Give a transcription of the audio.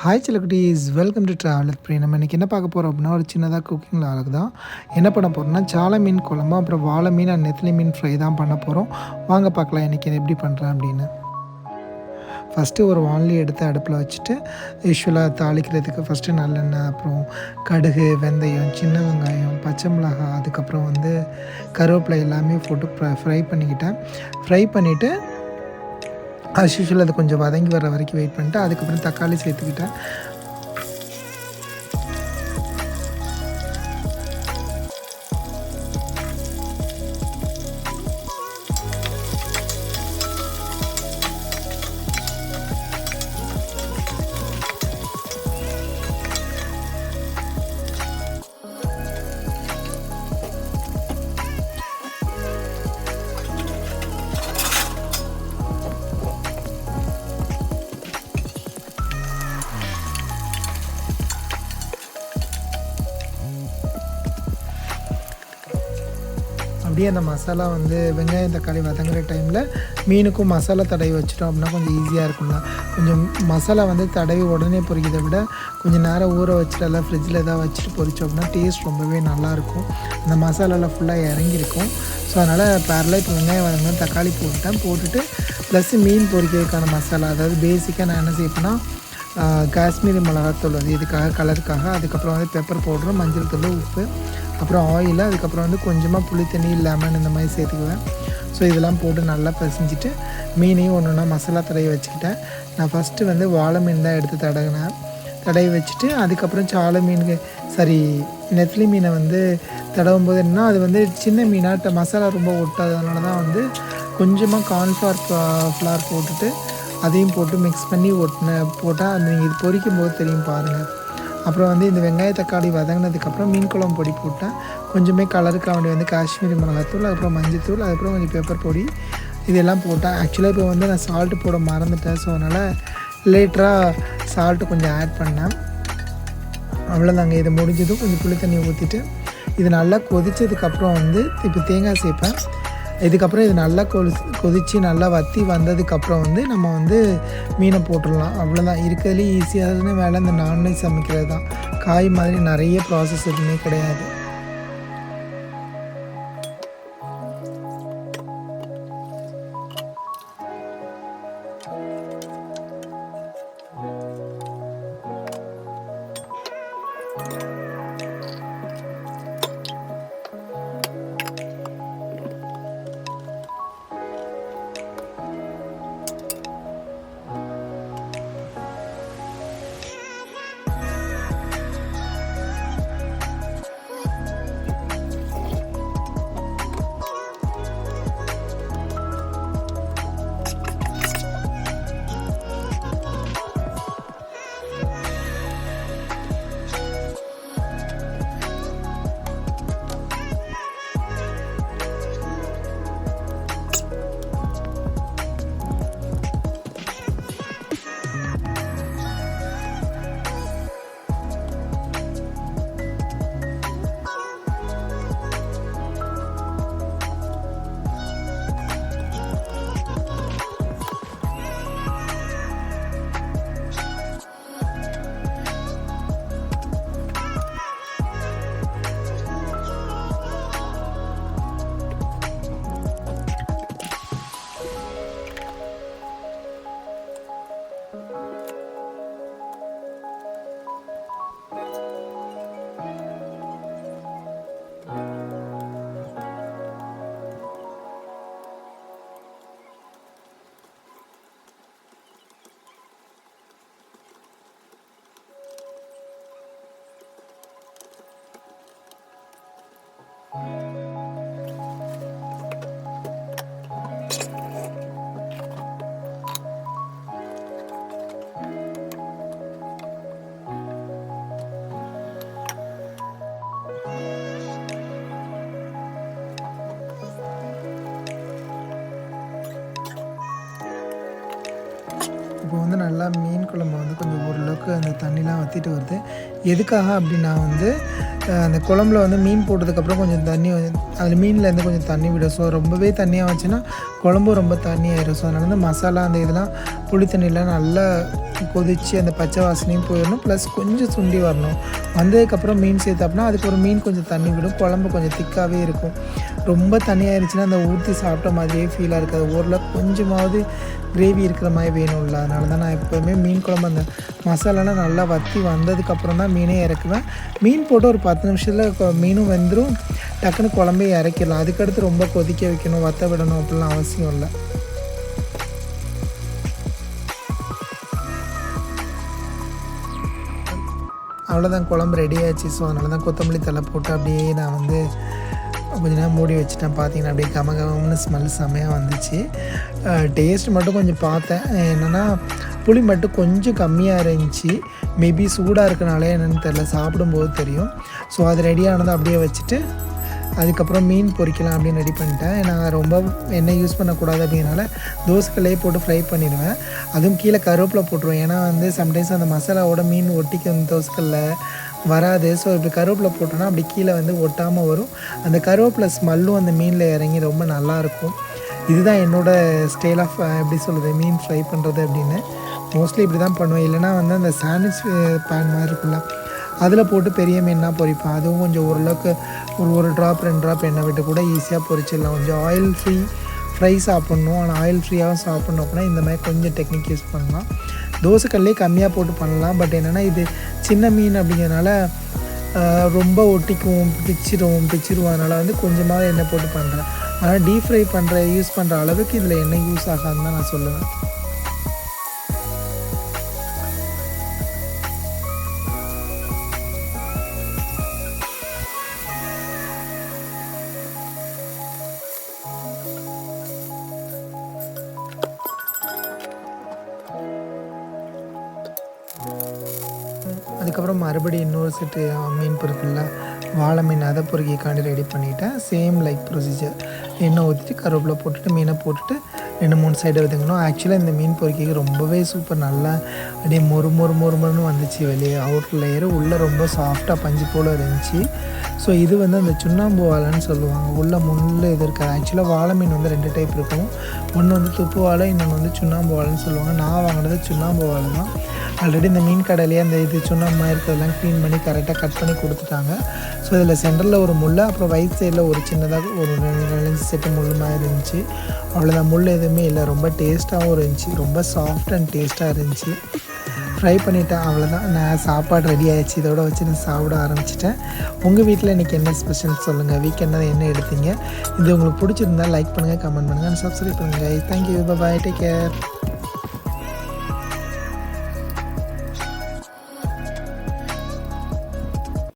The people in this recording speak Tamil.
ஹாய் செல்லக்குட்டீஸ், வெல்கம் டு ட்ராவல் வித் நம்ம இன்றைக்கி என்ன பார்க்க போகிறோம் அப்படின்னா, ஒரு சின்னதாக குக்கிங் லாக் தான். என்ன பண்ண போகிறோம்னா, சாலை மீன் குழம்பு, அப்புறம் வாழை மீன் அண்ட் நெத்திலி மீன் ஃப்ரை தான் பண்ண போகிறோம். வாங்க பார்க்கலாம் இன்றைக்கி இதை எப்படி பண்ணுறேன் அப்படின்னு. ஃபஸ்ட்டு ஒரு வானலி எடுத்து அடுப்பில் வச்சுட்டு, யூஸ்வலாக தாளிக்கிறதுக்கு ஃபஸ்ட்டு நல்லெண்ணெய், அப்புறம் கடுகு, வெந்தயம், சின்ன வெங்காயம், பச்சை மிளகாய், அதுக்கப்புறம் கருவேப்பிலை எல்லாமே போட்டு ஃப்ரை பண்ணிக்கிட்டேன். ஃப்ரை பண்ணிவிட்டு ஆஸ் யூஷுவல் அது கொஞ்சம் வதங்கி வர வரைக்கும் வெயிட் பண்ணிட்டு, அதுக்கப்புறம் தக்காளி சேர்த்துக்கிட்டேன். அப்படியே அந்த மசாலா வெங்காயம் தக்காளி வதங்குற டைமில் மீனுக்கும் மசாலா தடவி வச்சிட்டோம் அப்படின்னா கொஞ்சம் ஈஸியாக இருக்கும்ல. கொஞ்சம் மசாலா தடவி உடனே பொரிக்கிறதை விட கொஞ்சம் நேரம் ஊற வச்சுட்டு எல்லாம் ஃப்ரிட்ஜில் எதாவது வச்சுட்டு பொரிச்சோம் அப்படின்னா டேஸ்ட் ரொம்பவே நல்லாயிருக்கும். அந்த மசாலாவில் ஃபுல்லாக இறங்கியிருக்கும். ஸோ அதனால் பேரலாக இப்போ வெங்காயம் வதங்க தக்காளி போட்டுட்டு ப்ளஸ் மீன் பொரிக்கிறதுக்கான மசாலா, அதாவது பேசிக்காக நான் என்ன செய்வேன்னா, காஷ்மீரி மிளகாத்தூள் இதுக்காக கலருக்காக, அதுக்கப்புறம் பெப்பர் பவுட்ரு, மஞ்சள் தூள், உப்பு, அப்புறம் ஆயில், அதுக்கப்புறம் கொஞ்சமாக புளி தண்ணி, லெமன் இந்த மாதிரி சேர்த்துக்குவேன். ஸோ இதெல்லாம் போட்டு நல்லா பிசைஞ்சிட்டு மீனையும் ஒன்று ஒன்றா மசாலா தடவி வச்சுக்கிட்டேன். நான் ஃபஸ்ட்டு வாழை மீன் தான் எடுத்து தடவி வச்சுட்டு, அதுக்கப்புறம் சாலை மீனுக்கு நெத்திலி மீனை தடவும் போது என்னன்னா, அது சின்ன மீனாக மசாலா ரொம்ப ஒட்டாததுனால தான் கொஞ்சமாக கார்ன்ஃப்ளவர் ஃப்ளார் போட்டுட்டு அதையும் போட்டு மிக்ஸ் பண்ணி போட்டால் அது நீங்கள் இது பொரிக்கும் போது தெரியும் பாருங்கள். அப்புறம் இந்த வெங்காய தக்காளி வதங்கினதுக்கப்புறம் மீன் குழம்பு பொடி போட்டேன். கொஞ்சமே கலருக்காக வேண்டி காஷ்மீரி மிளகாத்தூள், அதுக்கப்புறம் மஞ்சத்தூள், அதுக்கப்புறம் கொஞ்சம் பெப்பர் பொடி, இதெல்லாம் போட்டேன். ஆக்சுவலாக இப்போ நான் சால்ட்டு போட மறந்துட்டேன். ஸோ அதனால் லேட்டராக சால்ட்டு கொஞ்சம் ஆட் பண்ணேன். அவ்வளோதாங்க. இது முடிஞ்சதும் கொஞ்சம் புளி தண்ணி ஊற்றிட்டு இது நல்லா கொதித்ததுக்கப்புறம் இப்போ தேங்காய் சேர்ப்பேன். இதுக்கப்புறம் இது நல்லா கொதித்து நல்லா வற்றி வந்ததுக்கப்புறம் நம்ம மீனை போட்டுடலாம். அவ்வளோதான். இருக்கிறதுலே ஈஸியான வேலை இந்த நான்வெஜ் சமைக்கிறது தான். காய் மாதிரி நிறைய ப்ராசஸ் எதுவுமே கிடையாது. இப்போ நல்லா மீன் குழம்பு கொஞ்சம் ஓரளவுக்கு அந்த தண்ணிலாம் வற்றிட்டு வருது. எதுக்காக அப்படின்னா அந்த குழம்புல மீன் போட்டதுக்கப்புறம் கொஞ்சம் தண்ணி அதில் மீன்லேருந்து கொஞ்சம் தண்ணி விடும். ஸோ ரொம்பவே தண்ணியாக வச்சுன்னா குழம்பும் ரொம்ப தண்ணியாயிடும். ஸோ அதனால வந்து மசாலா அந்த இதெல்லாம் புளி தண்ணியில் நல்லா கொதித்து அந்த பச்சை வாசனையும் போயிடணும், ப்ளஸ் கொஞ்சம் சுண்டி வரணும். வந்ததுக்கப்புறம் மீன் சேர்த்தாப்புனா அதுக்கு ஒரு மீன் கொஞ்சம் தண்ணி விடும், குழம்பு கொஞ்சம் திக்காகவே இருக்கும். ரொம்ப தண்ணியாகிருச்சுன்னா அந்த ஊற்றி சாப்பிட்ட மாதிரியே ஃபீலாக இருக்காது. ஓரளவுக்கு கொஞ்சமாவது கிரேவி இருக்கிற மாதிரி வேணும்ல. அதனால தான் நான் எப்போவுமே மீன் குழம்பு அந்த மசாலாலாம் நல்லா வற்றி வந்ததுக்கப்புறம் தான் மீனே இறக்குவேன். மீன் போட்டு ஒரு 10 நிமிஷத்தில் மீனும் வெந்துடும், டக்குன்னு குழம்பே இறக்கிடலாம். அதுக்கடுத்து ரொம்ப கொதிக்க வைக்கணும், வற்ற விடணும் அப்படிலாம் அவசியம் இல்லை. அவ்வளோதான், குழம்பு ரெடி ஆச்சு. ஸோ அதனால தான் கொத்தமல்லி தழை போட்டு அப்படியே நான் வந்து கொஞ்ச நேரம் மூடி வச்சுட்டேன். பார்த்தீங்கன்னா அப்படியே கமகமன்னு ஸ்மெல் செம்மையாக வந்துச்சு. டேஸ்ட் மட்டும் கொஞ்சம் பார்த்தேன், என்னென்னா புளி மட்டும் கொஞ்சம் கம்மியாக இருந்துச்சு. மேபி சூடாக இருக்கனாலே என்னென்னு தெரில, சாப்பிடும்போது தெரியும். ஸோ அது ரெடியானதை அப்படியே வச்சுட்டு அதுக்கப்புறம் மீன் பொரிக்கலாம் அப்படின்னு ரெடி பண்ணிட்டேன். நான் ரொம்ப எண்ணெய் யூஸ் பண்ணக்கூடாது அப்படின்னால தோசைக்கல்லையே போட்டு ஃப்ரை பண்ணிடுவேன். அதுவும் கீழே கருவேப்பிலை போட்டுருவேன், ஏன்னா வந்து சம்டைம்ஸ் அந்த மசாலாவோட மீன் ஒட்டிக்கும் தோசைக்கல்ல வராது. ஸோ இப்படி கருவேப்பிலை போட்டோன்னா அப்படி கீழே வந்து ஒட்டாமல் வரும். அந்த கருவேப்பிலை ஸ்மெல்லும் அந்த மீனில் இறங்கி ரொம்ப நல்லாயிருக்கும். இதுதான் என்னோடய ஸ்டைல் ஆஃப் எப்படி சொல்கிறது மீன் ஃப்ரை பண்ணுறது அப்படின்னு. மோஸ்ட்லி இப்படி தான் பண்ணுவேன். இல்லைனா வந்து அந்த சாண்ட்விச் பேன் மாதிரி இருக்குல்ல, அதில் போட்டு பெரிய மீனாக பொரிப்பேன். அதுவும் கொஞ்சம் ஓரளவுக்கு ஒரு ட்ராப் 2 ட்ராப் எண்ணெய் விட்டு கூட ஈஸியாக பொரிச்சிடலாம். கொஞ்சம் ஆயில் ஃப்ரீ ஃப்ரை சாப்பிட்ணும், ஆனால் ஆயில் ஃப்ரீயாகவும் சாப்பிட்ணும் அப்படின்னா இந்த மாதிரி கொஞ்சம் டெக்னிக் யூஸ் பண்ணலாம். தோசைக்கல்லே கம்மியாக போட்டு பண்ணலாம். பட் என்னென்னா இது சின்ன மீன் அப்படிங்கிறதுனால ரொம்ப ஒட்டிக்கும், பிச்சிருவோம். அதனால் வந்து கொஞ்சமாக எண்ணெய் போட்டு பண்ணுறேன். ஆனால் டீப் ஃப்ரை யூஸ் பண்ணுற அளவுக்கு இதில் எண்ணெய் யூஸ் ஆகாதுன்னு தான் நான் சொல்லுவேன். அதுக்கப்புறம் மறுபடியும் இன்னொரு செட்டு மீன் பொருட்களில் வாழை மீன் அதை பொறுக்கிக்காண்டி ரெடி பண்ணிவிட்டேன். சேம் லைக் ப்ரொசீஜர், எண்ணெய் ஊற்றிட்டு கருவேப்பிலை போட்டுட்டு மீனை போட்டுட்டு 2-3 சைடு வதங்கணும். ஆக்சுவலாக இந்த மீன் பொறுக்கிக்கு ரொம்பவே சூப்பர், நல்லா அப்படியே மொறுன்னு வந்துச்சு. வெளியே அவுட்டர் லேயரு, உள்ளே ரொம்ப சாஃப்டாக பஞ்சு போல் இருந்துச்சு. ஸோ இது வந்து அந்த சுண்ணாம்பு வாழைன்னு சொல்லுவாங்க. உள்ளே முள் இது இருக்காது. ஆக்சுவலாக வாழை மீன் வந்து 2 டைப் இருக்கும். ஒன்று வந்து துப்பு வாழை, இன்னொன்று வந்து சுண்ணாம்பு வாழைன்னு சொல்லுவாங்க. நான் வாங்கினது சுண்ணாம்பு வாழை தான். ஆல்ரெடி இந்த மீன் கடையிலேயே அந்த இது சுண்ணாம்பு இருக்கிறதெல்லாம் க்ளீன் பண்ணி கரெக்டாக கட் பண்ணி கொடுத்துட்டாங்க. ஸோ இதில் சென்டரில் ஒரு முள், அப்புறம் ரைட் சைடில் ஒரு சின்னதாக ஒரு 2-5 செட்டு முள் மாதிரி இருந்துச்சு. அவ்வளோதான், முள் எதுவுமே இல்லை. ரொம்ப டேஸ்ட்டாகவும் இருந்துச்சு, ரொம்ப சாஃப்ட் அண்ட் டேஸ்ட்டாக இருந்துச்சு. ஃப்ரை பண்ணிவிட்டேன், அவ்வளோதான். நான் சாப்பாடு ரெடி ஆகிடுச்சு. இதோட வச்சு நான் சாப்பிட ஆரம்பிச்சிட்டேன். உங்கள் வீட்டில் இன்றைக்கி என்ன ஸ்பெஷல் சொல்லுங்கள், வீக்கெண்டில் என்ன எடுத்தீங்க? இது உங்களுக்கு பிடிச்சிருந்தா லைக் பண்ணுங்கள், கமெண்ட் பண்ணுங்கள், சப்ஸ்கிரைப் பண்ணுங்கள். தேங்க்யூ, பாய், டேக் கேர்.